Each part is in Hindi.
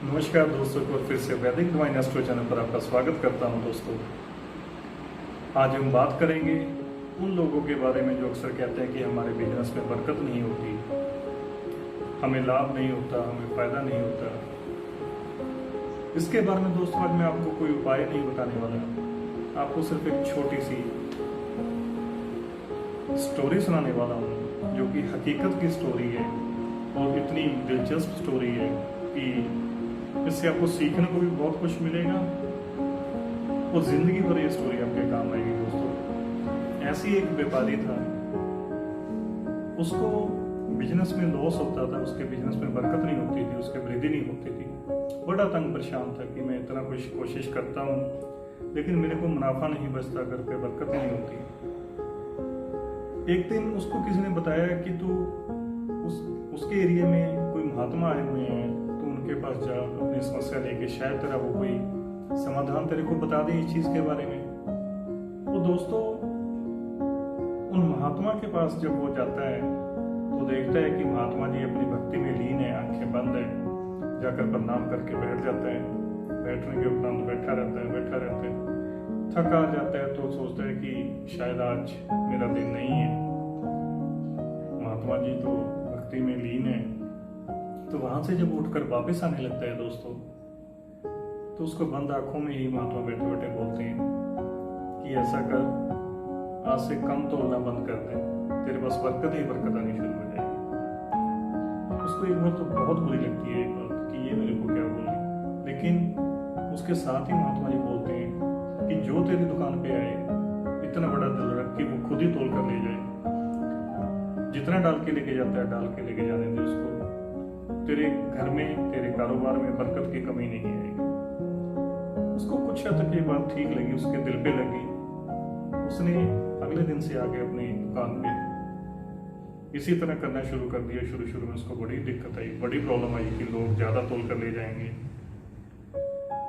नमस्कार दोस्तों को फिर से वैदिक डिवाइन एस्ट्रो चैनल पर आपका स्वागत करता हूं दोस्तों। आज हम बात करेंगे उन लोगों के बारे में जो अक्सर कहते हैं कि हमारे बिजनेस में बरकत नहीं होती, हमें लाभ नहीं होता, हमें फायदा नहीं होता। इसके बारे में दोस्तों आज मैं आपको कोई उपाय नहीं बताने वाला, आपको सिर्फ एक छोटी सी स्टोरी सुनाने वाला हूँ जो कि हकीकत की स्टोरी है और इतनी दिलचस्प स्टोरी है कि इससे आपको सीखने को भी बहुत कुछ मिलेगा और जिंदगी भर ये स्टोरी आपके काम आएगी दोस्तों। ऐसी एक व्यापारी था, उसको बिजनेस में लॉस होता था, उसके बिजनेस में बरकत नहीं होती थी, उसके वृद्धि नहीं होती थी। बड़ा तंग परेशान था कि मैं इतना कुछ कोशिश करता हूँ लेकिन मेरे को मुनाफा नहीं बचता, घर पे बरकत नहीं होती। एक दिन उसको किसी ने बताया कि तू उसके एरिया में कोई महात्मा आए हुए हैं, तो उनके पास जा, अपनी समस्या लेके, शायद तेरा वो कोई समाधान तेरे को बता दे इस चीज के बारे में। तो दोस्तों उन महात्मा के पास जब वो जाता है तो देखता है कि महात्मा जी अपनी भक्ति में लीन है, आंखें बंद है। जाकर प्रणाम करके बैठ जाता है, बैठने के उपरांत बैठा रहता है। थका जाता है तो सोचता है कि शायद आज मेरा दिन नहीं है, महात्मा जी तो भक्ति में लीन है। तो वहां से जब उठकर वापस आने लगता है दोस्तों, तो उसको बंद आंखों में ही महात्मा बैठे बैठे बोलते हैं कि ऐसा कर, आज से कम तोलना बंद कर दे, तेरे पास बरकत ही बरकत आनी शुरू हो जाएगी। उसको एक बार तो बहुत बुरी लगती है एक बात कि ये मेरे को क्या बोली, लेकिन उसके साथ ही महात्मा जी बोलते हैं कि जो तेरी दुकान पे आए इतना बड़ा दिल रख के वो खुद ही तोल कर ले जाए, जितना डाल के लेके जाता है डाल के लेके जाने दे उसको। तेरे घर में, तेरे कारोबार में बरकत की कमी नहीं आएगी। उसको कुछ हद तक ये बात ठीक लगी, उसके दिल पे लगी। उसने अगले दिन से आके अपनी दुकान पे इसी तरह करना शुरू कर दिया। शुरू में उसको बड़ी दिक्कत आई, बड़ी प्रॉब्लम आई कि लोग ज्यादा तोल कर ले जाएंगे,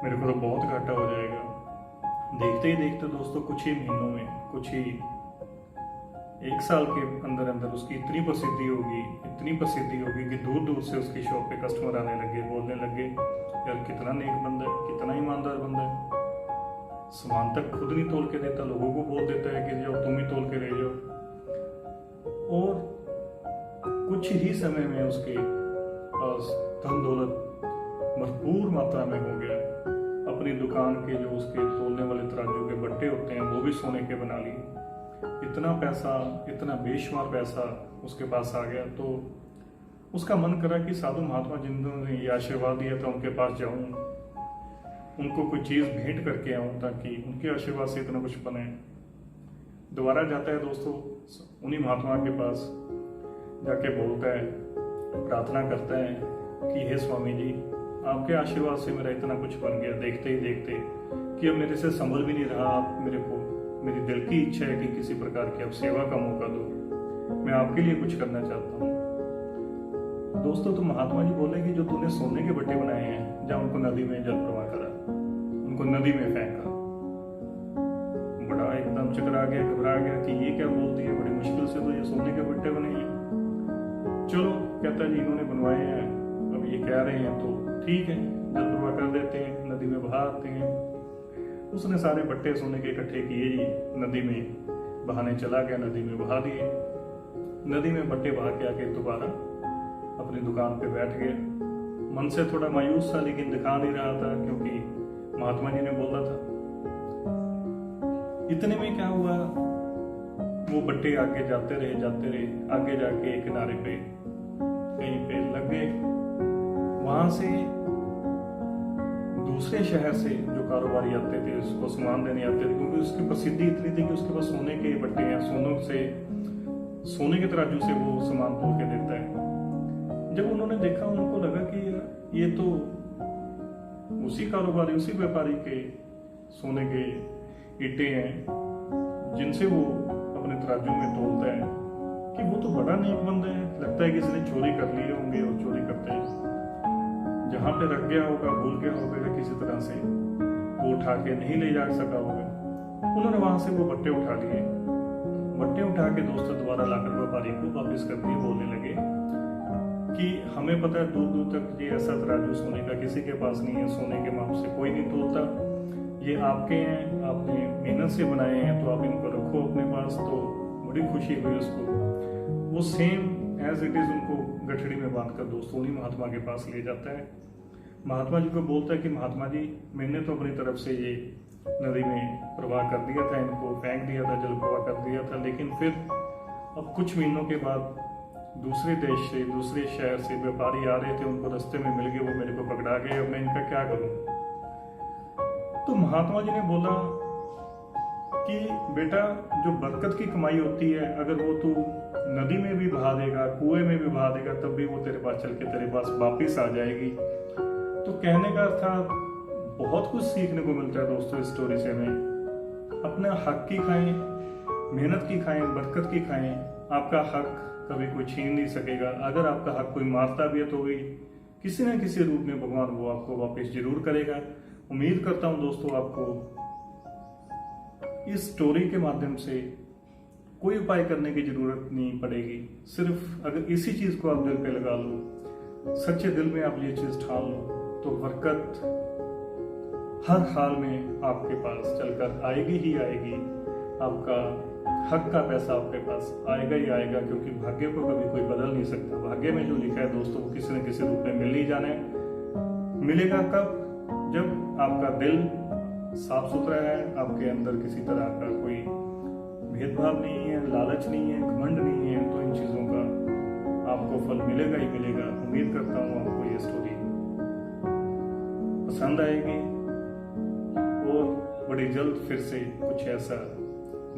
मेरे को तो बहुत घाटा हो जाएगा। देखते ही देखते दोस्तों कुछ ही महीनों में, कुछ ही एक साल के अंदर अंदर उसकी इतनी प्रसिद्धि होगी कि दूर दूर से उसकी शॉप पे कस्टमर आने लगे, बोलने लगे यार कितना नेक बंदा है, कितना ईमानदार बंदा है, सामान तक खुद नहीं तोल के देता, लोगों को बोल देता है कि जाओ तुम ही तोल के ले जाओ। और कुछ ही समय में उसके पास धन दौलत भरपूर मात्रा में हो गया। अपनी दुकान के जो उसके तोलने वाले तराजू के बट्टे होते हैं वो भी सोने के बना लिए। इतना पैसा, इतना बेशुमार पैसा उसके पास आ गया। तो उसका मन करा कि साधु महात्मा जिन्होंने ये आशीर्वाद दिया था उनके पास जाऊं, उनको कोई चीज भेंट करके आऊं ताकि उनके आशीर्वाद से इतना कुछ बने। दोबारा जाता है दोस्तों उन्हीं महात्मा के पास, जाके बोलता है, प्रार्थना करता है कि हे स्वामी जी, आपके आशीर्वाद से मेरा इतना कुछ बन गया, देखते ही देखते कि अब मेरे से संभल भी नहीं रहा। आप मेरे को, मेरी दिल की इच्छा है कि किसी प्रकार की आप सेवा का मौका दो, मैं आपके लिए कुछ करना चाहता हूँ। दोस्तों तो महात्मा जी बोले कि जो तूने सोने के बट्टे बनाए हैं, जा उनको नदी में जल प्रवाह करा, उनको नदी में फेंका। बड़ा एकदम चकरा गया, घबरा गया कि ये क्या बोल दिया, बड़ी मुश्किल से तो ये सोने के बट्टे बने हैं। चलो कहता जी इन्होंने बनवाए हैं, अब ये कह रहे हैं तो ठीक है, जल प्रवाह कर देते हैं, नदी में बहा आते हैं। उसने सारे बट्टे सोने के इकट्ठे किए जी, नदी में बहाने चला गया, नदी में बहा दिए। नदी में बट्टे बहा के आके दोबारा अपनी दुकान पे बैठ गया। मन से थोड़ा मायूस था लेकिन दिखा नहीं रहा था क्योंकि महात्मा जी ने बोला था। इतने में क्या हुआ, वो बट्टे आगे जाते रहे, आगे जाके एक किनारे पे कहीं पे लग गए। वहां से दूसरे शहर से जो कारोबारी आते थे उसको सामान देने आते थे, क्योंकि उसकी प्रसिद्धि इतनी थी कि उसके पास सोने के बट्टे हैं, सोने के तराजू से वो सामान तोल के देता है। जब उन्होंने देखा उनको लगा कि ये तो उसी कारोबारी, उसी व्यापारी के सोने के ईंटे हैं जिनसे वो अपने तराजू में तोलता है, कि वो तो बड़ा नेक बंदा है। लगता है कि इसने चोरी कर लिए होंगे और चोरी करते हैं जहां पे रख गया होगा, भूल गया होगा किसी तरह से, वो उठा के नहीं ले जा सका होगा। उन्होंने वहां से वो बट्टे उठा लिए, बट्टे उठा के दोस्तों दोबारा लाकर व्यापारी को वापिस कर दिए। बोलने लगे कि हमें पता है दूर दूर तक ये ऐसा तराजू सोने का किसी के पास नहीं है, सोने के माप से कोई नहीं तोलता, ये आपके हैं, आपने मेहनत से बनाए हैं, तो आप इनको रखो अपने पास। तो बड़ी खुशी हुई उसको। वो सेम एज इट इज उनको गठड़ी में बांध कर दोस्तों उन्हीं महात्मा के पास ले जाता है। महात्मा जी को बोलता है कि महात्मा जी, मैंने तो अपनी तरफ से ये नदी में प्रवाह कर दिया था, इनको फेंक दिया था, जल प्रवाह कर दिया था, लेकिन फिर अब कुछ महीनों के बाद दूसरे देश से, दूसरे शहर से व्यापारी आ रहे थे, उनको रास्ते में मिल गए, वो मेरे को पकड़ा गए, अब मैं इनका क्या करूं। तो महात्मा जी ने बोला कि बेटा, जो बरकत की कमाई होती है, अगर वो तू नदी में भी बहा देगा, कुएं में भी बहा देगा, तब भी वो तेरे पास चल के तेरे पास वापिस आ जाएगी। तो कहने का अर्थ बहुत कुछ सीखने को मिलता है दोस्तों इस स्टोरी से। हमें अपना हक की खाएं, मेहनत की खाएं, बरकत की खाएं। आपका हक कभी कोई छीन नहीं सकेगा। अगर आपका हक कोई मारता भी है तो भी किसी न किसी रूप में भगवान वो आपको वापस जरूर करेगा। उम्मीद करता हूं दोस्तों आपको इस स्टोरी के माध्यम से कोई उपाय करने की जरूरत नहीं पड़ेगी। सिर्फ अगर इसी चीज को आप दिल पे लगा लो, सच्चे दिल में आप ये चीज ठान लो, तो बरकत हर हाल में आपके पास चलकर आएगी ही आएगी। आपका हक का पैसा आपके पास आएगा ही आएगा, क्योंकि भाग्य को कभी कोई बदल नहीं सकता। भाग्य में जो लिखा है दोस्तों, वो किसी न किसी रूप में मिल ही जाना है। मिलेगा कब? जब आपका दिल साफ सुथरा है, आपके अंदर किसी तरह का कोई भेदभाव नहीं है, लालच नहीं है, घमंड नहीं है, तो इन चीजों का आपको फल मिलेगा ही मिलेगा। उम्मीद करता हूँ आपको ये स्टोरी पसंद आएगी और बड़ी जल्द फिर से कुछ ऐसा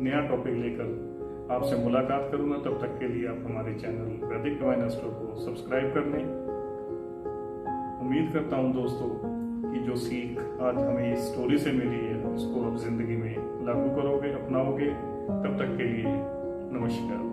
नया टॉपिक लेकर आपसे मुलाकात करूंगा। तब तक के लिए आप हमारे चैनल वैदिक डिवाइन एस्ट्रो को सब्सक्राइब कर लें। उम्मीद करता हूं दोस्तों कि जो सीख आज हमें इस स्टोरी से मिली है, उसको आप जिंदगी में लागू करोगे, अपनाओगे। तब तक के लिए नमस्कार।